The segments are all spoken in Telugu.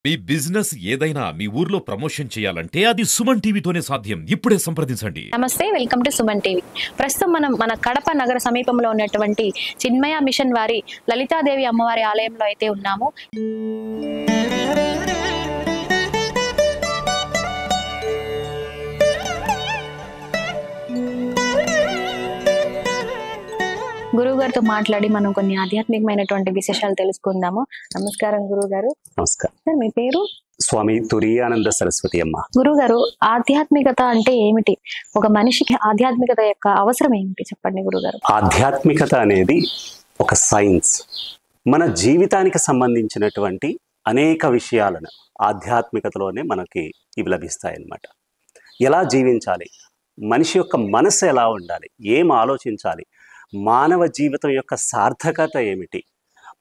మీ బిజినెస్ ఏదైనా మీ ఊర్లో ప్రమోషన్ చేయాలంటే అది సుమన్ టీవీతోనే సాధ్యం. ఇప్పుడే సంప్రదించండి. నమస్తే, వెల్కమ్ టు సుమన్ టీవీ. ప్రస్తుతం మనం మన కడప నగర సమీపంలో ఉన్నటువంటి చిన్మయ మిషన్ వారి లలితాదేవి అమ్మవారి ఆలయంలో అయితే ఉన్నాము. గురువు గారితో మాట్లాడి మనం కొన్ని ఆధ్యాత్మికమైనటువంటి విశేషాలు తెలుసుకుందాము. నమస్కారం గురువు గారు. నమస్కారం. సార్, మీ పేరు? స్వామి తురియానంద సరస్వతి అమ్మ. గురువు గారు, ఆధ్యాత్మికత అంటే ఏమిటి? ఒక మనిషికి ఆధ్యాత్మికత యొక్క అవసరం ఏమిటి చెప్పండి గురువు గారు. ఆధ్యాత్మికత అనేది ఒక సైన్స్. మన జీవితానికి సంబంధించినటువంటి అనేక విషయాలను ఆధ్యాత్మికతలోనే మనకి ఇవి లభిస్తాయన్నమాట. ఎలా జీవించాలి, మనిషి యొక్క మనసు ఎలా ఉండాలి, ఏం ఆలోచించాలి, మానవ జీవితం యొక్క సార్థకత ఏమిటి,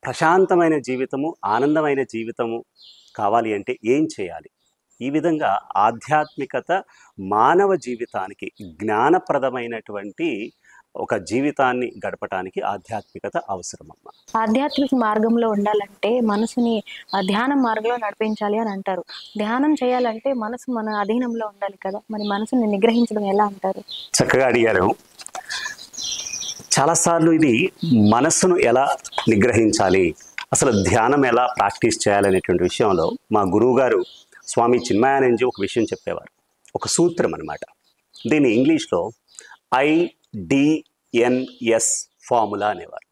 ప్రశాంతమైన జీవితము, ఆనందమైన జీవితము కావాలి అంటే ఏం చేయాలి, ఈ విధంగా ఆధ్యాత్మికత మానవ జీవితానికి జ్ఞానప్రదమైనటువంటి ఒక జీవితాన్ని గడపటానికి ఆధ్యాత్మికత అవసరమమ్మ. ఆధ్యాత్మిక మార్గంలో ఉండాలంటే మనసుని ధ్యానం మార్గంలో నడిపించాలి అని అంటారు. ధ్యానం చేయాలంటే మనసు మన అధీనంలో ఉండాలి కదా, మరి మనసుని నిగ్రహించడం ఎలా అంటారు? చక్కగా అడిగారు. చాలాసార్లు ఇది మనస్సును ఎలా నిగ్రహించాలి, అసలు ధ్యానం ఎలా ప్రాక్టీస్ చేయాలనేటువంటి విషయంలో మా గురువు గారు స్వామి చిన్మయానందజీ ఒక విషయం చెప్పేవారు. ఒక సూత్రం అన్నమాట. దీన్ని ఇంగ్లీష్లో IDNS ఫార్ములా అనేవారు.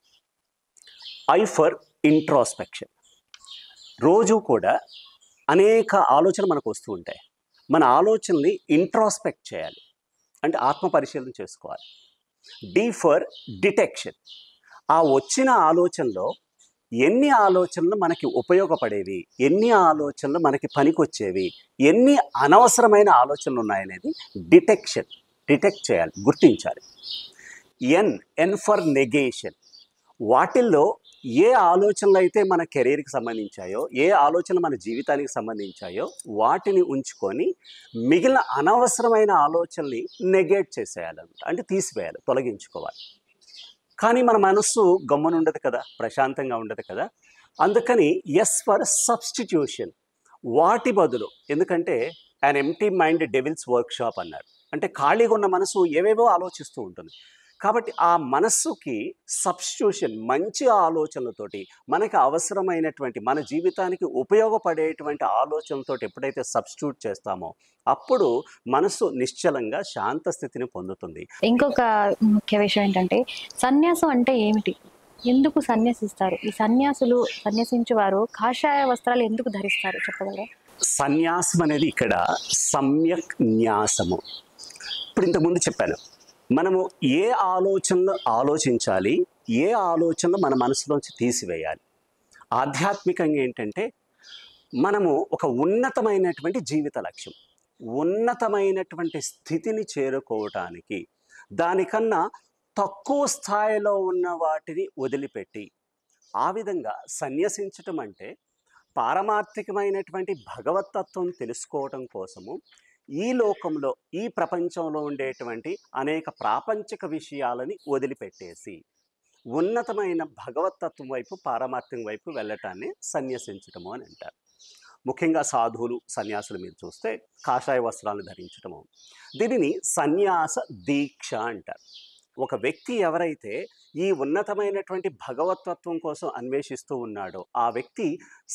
I for introspection. రోజు కూడా అనేక ఆలోచనలు మనకు వస్తూ ఉంటాయి. మన ఆలోచనల్ని ఇంట్రాస్పెక్ట్ చేయాలి, అంటే ఆత్మ పరిశీలన చేసుకోవాలి. D for detection. ఆ వచ్చిన ఆలోచనలో ఎన్ని ఆలోచనలు మనకి ఉపయోగపడేవి, ఎన్ని ఆలోచనలు మనకి పనికొచ్చేవి, ఎన్ని అనవసరమైన ఆలోచనలు ఉన్నాయనేది డిటెక్ట్ చేయాలి, గుర్తించాలి. N for negation. వాటిల్లో ఏ ఆలోచనలు అయితే మన కెరీర్కి సంబంధించాయో, ఏ ఆలోచనలు మన జీవితానికి సంబంధించాయో వాటిని ఉంచుకొని మిగిలిన అనవసరమైన ఆలోచనల్ని నెగేట్ చేసేయాలన్నమాట, అంటే తీసివేయాలి, తొలగించుకోవాలి. కానీ మన మనస్సు గమ్మునుండదు కదా, ప్రశాంతంగా ఉండదు కదా. అందుకని S ఫర్ సబ్స్టిట్యూషన్. వాటి బదులు, ఎందుకంటే an empty mind devils workshop అన్నారు. అంటే ఖాళీగా ఉన్న మనసు ఏవేవో ఆలోచిస్తూ ఉంటుంది. కాబట్టి ఆ మనస్సుకి సబ్స్టిట్యూషన్, మంచి ఆలోచనలతోటి, మనకి అవసరమైనటువంటి మన జీవితానికి ఉపయోగపడేటువంటి ఆలోచనలతోటి ఎప్పుడైతే సబ్స్టిట్యూట్ చేస్తామో అప్పుడు మనస్సు నిశ్చలంగా శాంత స్థితిని పొందుతుంది. ఇంకొక ముఖ్య విషయం ఏంటంటే, సన్యాసం అంటే ఏమిటి? ఎందుకు సన్యాసిస్తారు? ఈ సన్యాసించే వారు కాషాయ వస్త్రాలు ఎందుకు ధరిస్తారు చెప్పగలరా? సన్యాసం అనేది ఇక్కడ సమ్యక్ న్యాసము. ఇప్పుడు ఇంతకుముందు చెప్పాను, మనము ఏ ఆలోచనలు ఆలోచించాలి, ఏ ఆలోచనలు మన మనసులోంచి తీసివేయాలి. ఆధ్యాత్మికంగా ఏంటంటే మనము ఒక ఉన్నతమైనటువంటి జీవిత లక్ష్యం, ఉన్నతమైనటువంటి స్థితిని చేరుకోవటానికి దానికన్నా తక్కువ స్థాయిలో ఉన్న వాటిని వదిలిపెట్టి ఆ విధంగా సన్యసించటం అంటే పారమార్థికమైనటువంటి భగవతత్వం తెలుసుకోవటం కోసము ఈ లోకంలో, ఈ ప్రపంచంలో ఉండేటువంటి అనేక ప్రాపంచిక విషయాలని వదిలిపెట్టేసి ఉన్నతమైన భగవతత్వం వైపు, పారమార్థ్యం వైపు వెళ్ళటాన్ని సన్యసించటము అని అంటారు. ముఖ్యంగా సాధువులు, సన్యాసులు మీరు చూస్తే కాషాయ వస్త్రాలను ధరించటము, దీనిని సన్యాస దీక్ష అంటారు. ఒక వ్యక్తి ఎవరైతే ఈ ఉన్నతమైనటువంటి భగవతత్వం కోసం అన్వేషిస్తూ ఉన్నాడో ఆ వ్యక్తి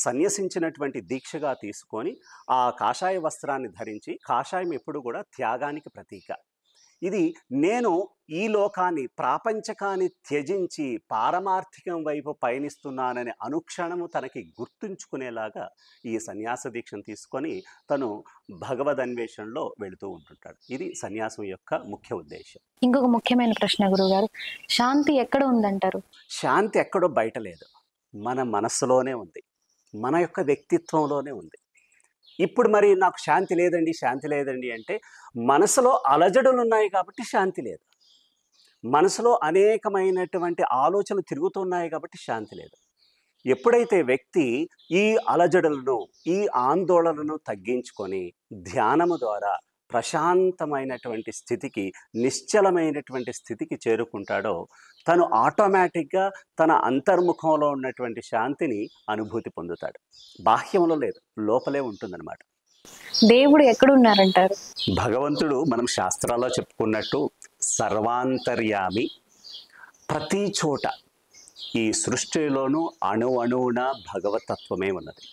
సన్యసించినటువంటి దీక్షగా తీసుకొని ఆ కాషాయ వస్త్రాన్ని ధరించి, కాషాయం ఎప్పుడు కూడా త్యాగానికి ప్రతీక. ఇది నేను ఈ లోకాన్ని, ప్రాపంచకాన్ని త్యజించి పారమార్థికం వైపు పయనిస్తున్నానని అనుక్షణము తనకి గుర్తుంచుకునేలాగా ఈ సన్యాస దీక్షను తీసుకొని తను భగవద్ అన్వేషణలో వెళుతూ ఉంటుంటాడు. ఇది సన్యాసం యొక్క ముఖ్య ఉద్దేశం. ఇంకొక ముఖ్యమైన ప్రశ్న గురుగారు, శాంతి ఎక్కడ ఉందంటారు? శాంతి ఎక్కడో బయట లేదు, మన మనస్సులోనే ఉంది, మన యొక్క వ్యక్తిత్వంలోనే ఉంది. ఇప్పుడు మరి నాకు శాంతి లేదండి అంటే మనసులో అలజడులు ఉన్నాయి కాబట్టి శాంతి లేదు. మనసులో అనేకమైనటువంటి ఆలోచనలు తిరుగుతున్నాయి కాబట్టి శాంతి లేదు. ఎప్పుడైతే వ్యక్తి ఈ అలజడులను, ఈ ఆందోళనలను తగ్గించుకొని ధ్యానము ద్వారా, ప్రశాంతమైనటువంటి స్థితికి, నిశ్చలమైనటువంటి స్థితికి చేరుకుంటాడో తను ఆటోమేటిక్గా తన అంతర్ముఖంలో ఉన్నటువంటి శాంతిని అనుభూతి పొందుతాడు. బాహ్యంలో లేదు, లోపలే ఉంటుందన్నమాట. దేవుడు ఎక్కడున్నారంటారు? భగవంతుడు మనం శాస్త్రాల్లో చెప్పుకున్నట్టు సర్వాంతర్యామి, ప్రతి చోట ఈ సృష్టిలోనూ అణువున భగవతత్వమే ఉన్నది.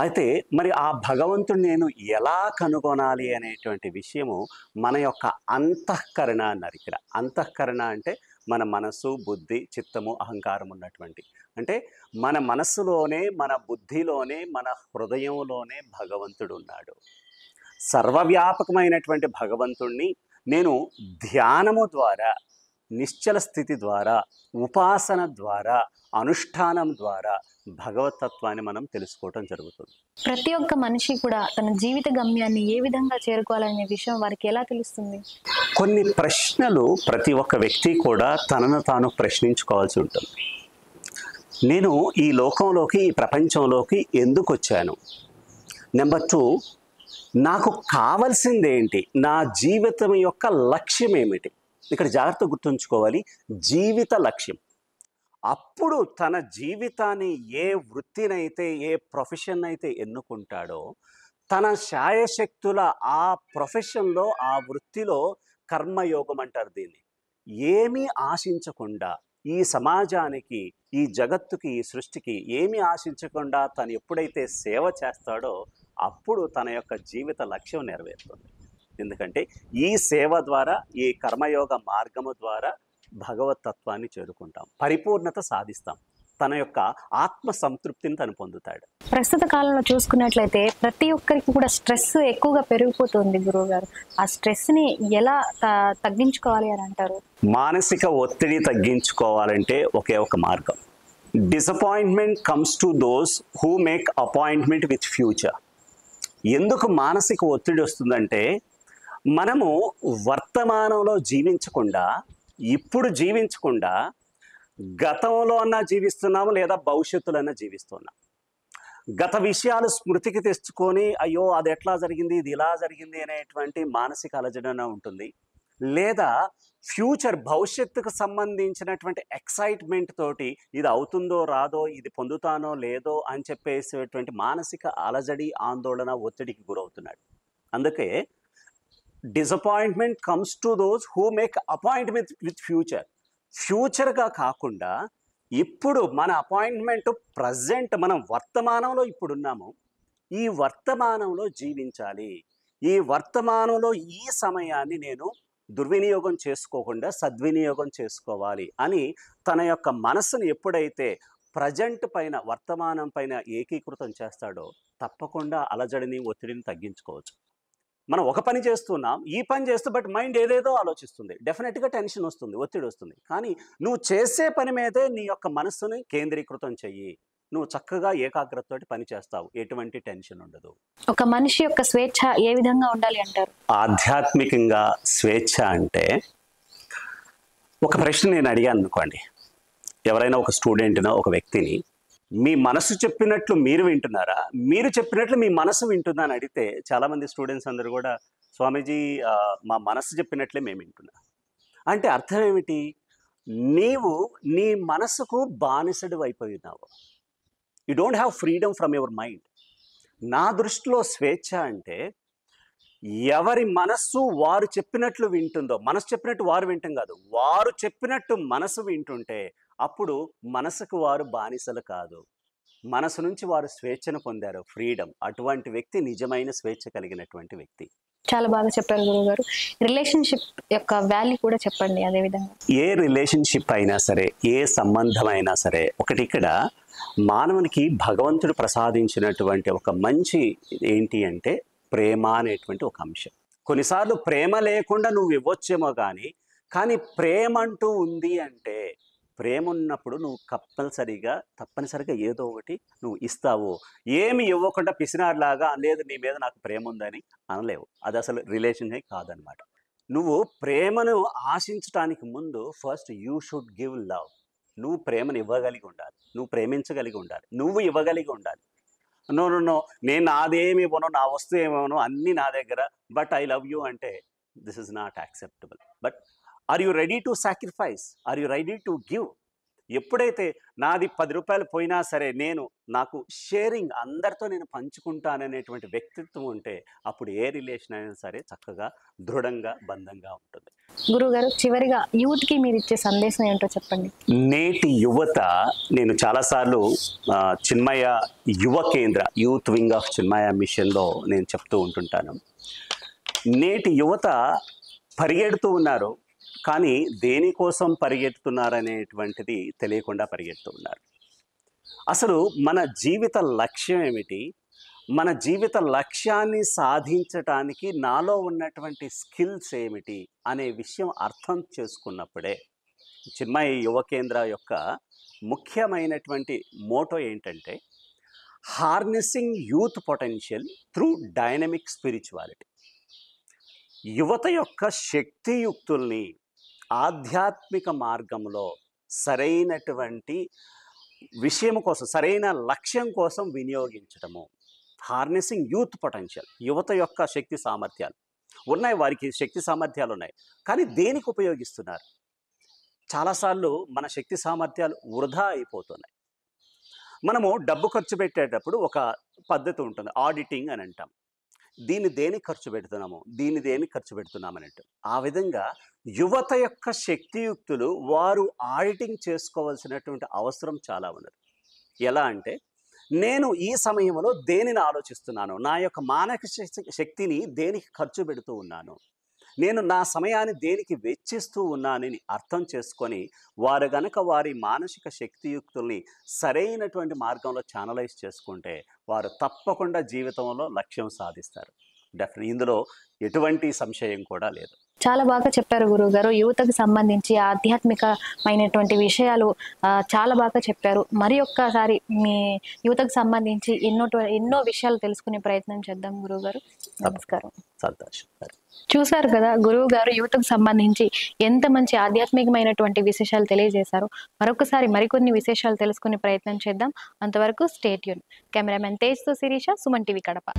అయితే మరి ఆ భగవంతుడు నేను ఎలా కనుగొనాలి అనేటువంటి విషయము మన యొక్క అంతఃకరణ అన్నారు. ఇక్కడ అంతఃకరణ అంటే మన మనస్సు, బుద్ధి, చిత్తము, అహంకారం ఉన్నటువంటి, అంటే మన మనస్సులోనే, మన బుద్ధిలోనే, మన హృదయంలోనే భగవంతుడు ఉన్నాడు. సర్వవ్యాపకమైనటువంటి భగవంతుణ్ణి నేను ధ్యానము ద్వారా, నిశ్చల స్థితి ద్వారా, ఉపాసన ద్వారా, అనుష్ఠానం ద్వారా భగవతత్వాన్ని మనం తెలుసుకోవటం జరుగుతుంది. ప్రతి ఒక్క మనిషి కూడా తన జీవిత గమ్యాన్ని ఏ విధంగా చేరుకోవాలనే విషయం వారికి ఎలా తెలుస్తుంది? కొన్ని ప్రశ్నలు ప్రతి ఒక్క వ్యక్తి కూడా తనను తాను ప్రశ్నించుకోవాల్సి ఉంటుంది. నేను ఈ లోకంలోకి, ఈ ప్రపంచంలోకి ఎందుకు వచ్చాను? నెంబర్ 2, నాకు కావలసిందేంటి? నా జీవితం యొక్క లక్ష్యం ఏమిటి? ఇక్కడ జాగ్రత్త గుర్తుంచుకోవాలి, జీవిత లక్ష్యం. అప్పుడు తన జీవితాన్ని ఏ వృత్తినైతే, ఏ ప్రొఫెషన్ అయితే ఎన్నుకుంటాడో, తన శాయశక్తుల ఆ ప్రొఫెషన్లో, ఆ వృత్తిలో కర్మయోగం అంటారు దీన్ని, ఏమీ ఆశించకుండా ఈ సమాజానికి, ఈ జగత్తుకి, ఈ సృష్టికి ఏమీ ఆశించకుండా తను ఎప్పుడైతే సేవ చేస్తాడో అప్పుడు తన యొక్క జీవిత లక్ష్యం నెరవేరుతుంది. ఎందుకంటే ఈ సేవ ద్వారా, ఈ కర్మయోగ మార్గము ద్వారా భగవతత్వాన్ని చేరుకుంటాం, పరిపూర్ణత సాధిస్తాం, తన యొక్క ఆత్మ సంతృప్తిని తను పొందుతాడు. ప్రస్తుత కాలంలో చూసుకున్నట్లయితే ప్రతి ఒక్కరికి కూడా స్ట్రెస్ ఎక్కువగా పెరిగిపోతుంది గురువు గారు. ఆ స్ట్రెస్ ని ఎలా తగ్గించుకోవాలి అని అంటారు? మానసిక ఒత్తిడి తగ్గించుకోవాలంటే ఒకే ఒక మార్గం. Disappointment comes to those who make appointment with future. ఎందుకు మానసిక ఒత్తిడి వస్తుందంటే, మనము వర్తమానంలో జీవించకుండా, ఇప్పుడు జీవించకుండా గతంలో అన్నా జీవిస్తున్నాము, లేదా భవిష్యత్తులో అన్నా జీవిస్తున్నాం. గత విషయాలు స్మృతికి తెచ్చుకొని అయ్యో అది ఎట్లా జరిగింది, ఇది ఇలా జరిగింది అనేటువంటి మానసిక అలజడన ఉంటుంది. లేదా ఫ్యూచర్, భవిష్యత్తుకు సంబంధించినటువంటి ఎక్సైట్మెంట్ తోటి ఇది అవుతుందో రాదో, ఇది పొందుతానో లేదో అని చెప్పేసేటువంటి మానసిక అలజడి, ఆందోళన, ఒత్తిడికి గురవుతున్నాడు. అందుకే disappointment comes to those who make appointment with future. ఫ్యూచర్గా కాకుండా ఇప్పుడు మన అపాయింట్మెంట్ ప్రజెంట్, మనం వర్తమానంలో ఇప్పుడున్నాము, ఈ వర్తమానంలో జీవించాలి. ఈ వర్తమానంలో ఈ సమయాన్ని నేను దుర్వినియోగం చేసుకోకుండా సద్వినియోగం చేసుకోవాలి అని తన యొక్క మనస్సును ఎప్పుడైతే ప్రజెంట్ పైన, వర్తమానం పైన ఏకీకృతం చేస్తాడో తప్పకుండా అలజడిని, ఒత్తిడిని తగ్గించుకోవచ్చు. మనం ఒక పని చేస్తున్నాం, ఈ పని చేస్తూ బట్ మైండ్ ఏదేదో ఆలోచిస్తుంది, డెఫినెట్గా టెన్షన్ వస్తుంది, ఒత్తిడి వస్తుంది. కానీ నువ్వు చేసే పని మీదే నీ యొక్క మనస్సుని కేంద్రీకృతం చెయ్యి, నువ్వు చక్కగా ఏకాగ్రతతోటి పని చేస్తావు, ఎటువంటి టెన్షన్ ఉండదు. ఒక మనిషి యొక్క స్వేచ్ఛ ఏ విధంగా ఉండాలి అంటారు? ఆధ్యాత్మికంగా స్వేచ్ఛ అంటే, ఒక ప్రశ్న నేను అడిగాను అనుకోండి, ఎవరైనా ఒక స్టూడెంట్నో, ఒక వ్యక్తిని, మీ మనసు చెప్పినట్లు మీరు వింటున్నారా, మీరు చెప్పినట్లు మీ మనసు వింటుందా అని అడిగితే చాలామంది స్టూడెంట్స్ అందరూ కూడా స్వామీజీ మా మనసు చెప్పినట్లే మేము వింటున్నాం. అంటే అర్థం ఏమిటి? నీవు నీ మనసుకు బానిసడు అయిపోయినావు. You don't have freedom from your mind. నా దృష్టిలో స్వేచ్ఛ అంటే ఎవరి మనస్సు వారు చెప్పినట్లు వింటుందో, మనసు చెప్పినట్టు వారు వింటాం కాదు, వారు చెప్పినట్టు మనసు వింటుంటే అప్పుడు మనసుకు వారు బానిసలు కాదు, మనసు నుంచి వారు స్వేచ్ఛను పొందారు, ఫ్రీడమ్. అటువంటి వ్యక్తి నిజమైన స్వేచ్ఛ కలిగినటువంటి వ్యక్తి. చాలా బాగా చెప్పారు గురువు గారు. రిలేషన్షిప్ యొక్క వాల్యూ కూడా చెప్పండి అదే విధంగా. ఏ రిలేషన్షిప్ అయినా సరే, ఏ సంబంధం అయినా సరే, ఒకటి ఇక్కడ మానవునికి భగవంతుడు ప్రసాదించినటువంటి ఒక మంచి ఏంటి అంటే ప్రేమ అనేటువంటి ఒక అంశం. కొన్నిసార్లు ప్రేమ లేకుండా నువ్వు ఇవ్వచ్చేమో కానీ ప్రేమ అంటూ ఉంది అంటే, ప్రేమ ఉన్నప్పుడు నువ్వు తప్పనిసరిగా ఏదో ఒకటి నువ్వు ఇస్తావు. ఏమి ఇవ్వకుండా పిసినారులాగా లేదు నీ మీద నాకు ప్రేమ ఉందని అనలేవు. అది అసలు రిలేషనే కాదనమాట. నువ్వు ప్రేమను ఆశించడానికి ముందు first you should give love. నువ్వు ప్రేమను ఇవ్వగలిగి ఉండాలి, నువ్వు ప్రేమించగలిగి ఉండాలి, నువ్వు ఇవ్వగలిగి ఉండాలి. నో నో నో, నేను నాదేమి ఇవ్వను, నా వస్తువు ఏమోను, అన్నీ నా దగ్గర, బట్ ఐ లవ్ యూ అంటే this is not acceptable. But are you ready to sacrifice, are you ready to give? ఎప్పుడైతే నాది 10 రూపాయలు పోయినా సరే నాకు షేరింగ్, అందరితో నేను పంచుకుంటాననేటువంటి వ్యక్తిత్వం ఉంటే అప్పుడు ఏ రిలేషన్ అయినా సరే చక్కగా దృఢంగా బంధంగా ఉంటుంది. గురుగారు, చివరిగా యూత్ కి మీరు ఇచ్చే సందేశం ఏంటో చెప్పండి. నేటి యువత, నేను చాలాసార్లు చిన్మయ యువ కేంద్ర, యూత్ వింగ్ ఆఫ్ చిన్మయ మిషన్లో నేను చెప్తూ ఉంటుంటాను. నేటి యువత పరిగెడుతూ ఉన్నారు, కానీ దేనికోసం పరిగెడుతున్నారనేటువంటిది తెలియకుండా పరిగెడుతూ ఉన్నారు. అసలు మన జీవిత లక్ష్యం ఏమిటి, మన జీవిత లక్ష్యాన్ని సాధించటానికి నాలో ఉన్నటువంటి స్కిల్స్ ఏమిటి అనే విషయం అర్థం చేసుకున్నప్పుడే, చిన్మయ యువ కేంద్ర యొక్క ముఖ్యమైనటువంటి మోటో ఏంటంటే harnessing youth potential through dynamic spirituality. యువత యొక్క శక్తియుక్తుల్ని ఆధ్యాత్మిక మార్గంలో సరైనటువంటి విషయం కోసం, సరైన లక్ష్యం కోసం వినియోగించటము. హార్నెసింగ్ యూత్ పొటెన్షియల్, యువత యొక్క శక్తి సామర్థ్యాలు ఉన్నాయి, వారికి శక్తి సామర్థ్యాలు ఉన్నాయి, కానీ దేనికి ఉపయోగిస్తున్నారు? చాలాసార్లు మన శక్తి సామర్థ్యాలు వృధా అయిపోతున్నాయి. మనము డబ్బు ఖర్చు పెట్టేటప్పుడు ఒక పద్ధతి ఉంటుంది, ఆడిటింగ్ అని అంటాం. దీన్ని దేనికి ఖర్చు పెడుతున్నాము, దీన్ని దేనికి ఖర్చు పెడుతున్నామని అంటాం. ఆ విధంగా యువత యొక్క శక్తియుక్తులు వారు ఆడిటింగ్ చేసుకోవాల్సినటువంటి అవసరం చాలా ఉన్నది. ఎలా అంటే, నేను ఈ సమయంలో దేనిని ఆలోచిస్తున్నాను, నా యొక్క మానసిక శక్తిని దేనికి ఖర్చు పెడుతూ ఉన్నాను, నేను నా సమయాన్ని దేనికి వెచ్చిస్తూ ఉన్నానని అర్థం చేసుకొని వారు గనక వారి మానసిక శక్తియుక్తుల్ని సరైనటువంటి మార్గంలో ఛానలైజ్ చేసుకుంటే వారు తప్పకుండా జీవితంలో లక్ష్యం సాధిస్తారు. డెఫినెట్, ఇందులో ఎటువంటి సంశయం కూడా లేదు. చాలా బాగా చెప్పారు గురువు గారు. యువతకు సంబంధించి ఆధ్యాత్మికమైనటువంటి విషయాలు చాలా బాగా చెప్పారు. మరి ఒక్కసారి మీ యువతకు సంబంధించి ఎన్నో విషయాలు తెలుసుకునే ప్రయత్నం చేద్దాం గురువు గారు. నమస్కారం. సంతోషం. చూసారు కదా, గురువు గారు యువతకు సంబంధించి ఎంత మంచి ఆధ్యాత్మికమైనటువంటి విశేషాలు తెలియజేశారు. మరొకసారి మరికొన్ని విశేషాలు తెలుసుకునే ప్రయత్నం చేద్దాం. అంతవరకు స్టే ట్యూన్. కెమెరామెన్ తేజ్తో శిరీష, సుమన్ టీవీ కడప.